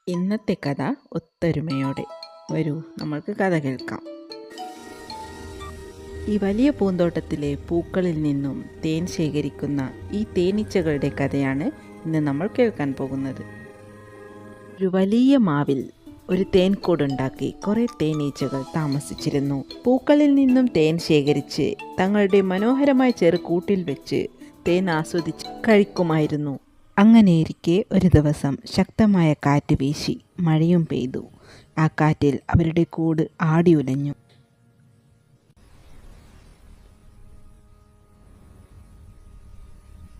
ഇന്നത്തെ കഥ ഒത്തൊരുമയോടെ. വരൂ, നമ്മൾക്ക് കഥ കേൾക്കാം. ഈ വലിയ പൂന്തോട്ടത്തിലെ പൂക്കളിൽ നിന്നും തേൻ ശേഖരിക്കുന്ന ഈ തേനീച്ചകളുടെ കഥയാണ് ഇന്ന് നമ്മൾ കേൾക്കാൻ പോകുന്നത്. ഒരു വലിയ മാവിൽ ഒരു തേൻകൂടുണ്ടാക്കി കുറേ തേനീച്ചകൾ താമസിച്ചിരുന്നു. പൂക്കളിൽ നിന്നും തേൻ ശേഖരിച്ച് തങ്ങളുടെ മനോഹരമായ ചെറുകൂട്ടിൽ വെച്ച് തേൻ ആസ്വദിച്ച് കഴിക്കുമായിരുന്നു. അങ്ങനെയിരിക്കെ ഒരു ദിവസം ശക്തമായ കാറ്റ് വീശി മഴയും പെയ്തു. ആ കാറ്റിൽ അവരുടെ കൂട് ആടി ഉലഞ്ഞു.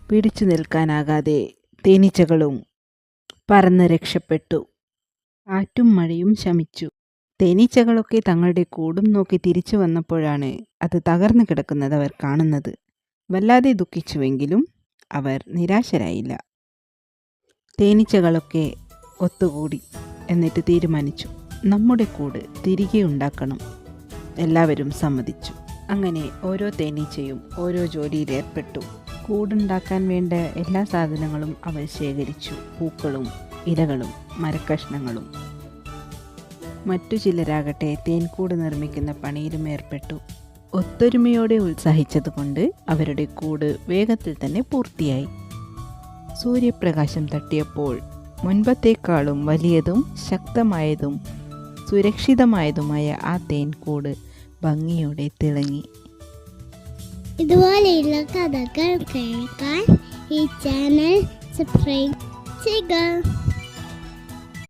പിടിച്ചു നിൽക്കാനാകാതെ തേനീച്ചകളും പറന്ന് രക്ഷപ്പെട്ടു. കാറ്റും മഴയും ശമിച്ചു. തേനീച്ചകളൊക്കെ തങ്ങളുടെ കൂടും നോക്കി തിരിച്ചു വന്നപ്പോഴാണ് അത് തകർന്നു കിടക്കുന്നത് അവർ കാണുന്നത്. വല്ലാതെ ദുഃഖിച്ചുവെങ്കിലും അവർ നിരാശരായില്ല. തേനീച്ചകളൊക്കെ ഒത്തുകൂടി എന്നിട്ട് തീരുമാനിച്ചു, നമ്മുടെ കൂട് തിരികെ ഉണ്ടാക്കണം. എല്ലാവരും സമ്മതിച്ചു. അങ്ങനെ ഓരോ തേനീച്ചയും ഓരോ ജോലിയിൽ ഏർപ്പെട്ടു. കൂടുണ്ടാക്കാൻ വേണ്ട എല്ലാ സാധനങ്ങളും അവർ ശേഖരിച്ചു. പൂക്കളും ഇലകളും മരക്കഷ്ണങ്ങളും. മറ്റു ചിലരാകട്ടെ തേൻകൂട് നിർമ്മിക്കുന്ന പണിയിലും ഏർപ്പെട്ടു. ഒത്തൊരുമയോടെ ഉത്സാഹിച്ചതുകൊണ്ട് അവരുടെ കൂട് വേഗത്തിൽ തന്നെ പൂർത്തിയായി. സൂര്യപ്രകാശം തട്ടിയപ്പോൾ മുൻപത്തേക്കാളും വലിയതും ശക്തമായതും സുരക്ഷിതമായതുമായ ആ തേൻകൂട് ഭംഗിയോടെ തിളങ്ങി. ഇതുപോലെയുള്ള കഥകൾ കേൾക്കാൻ ഈ ചാനൽ സബ്സ്ക്രൈബ് ചെയ്യുക.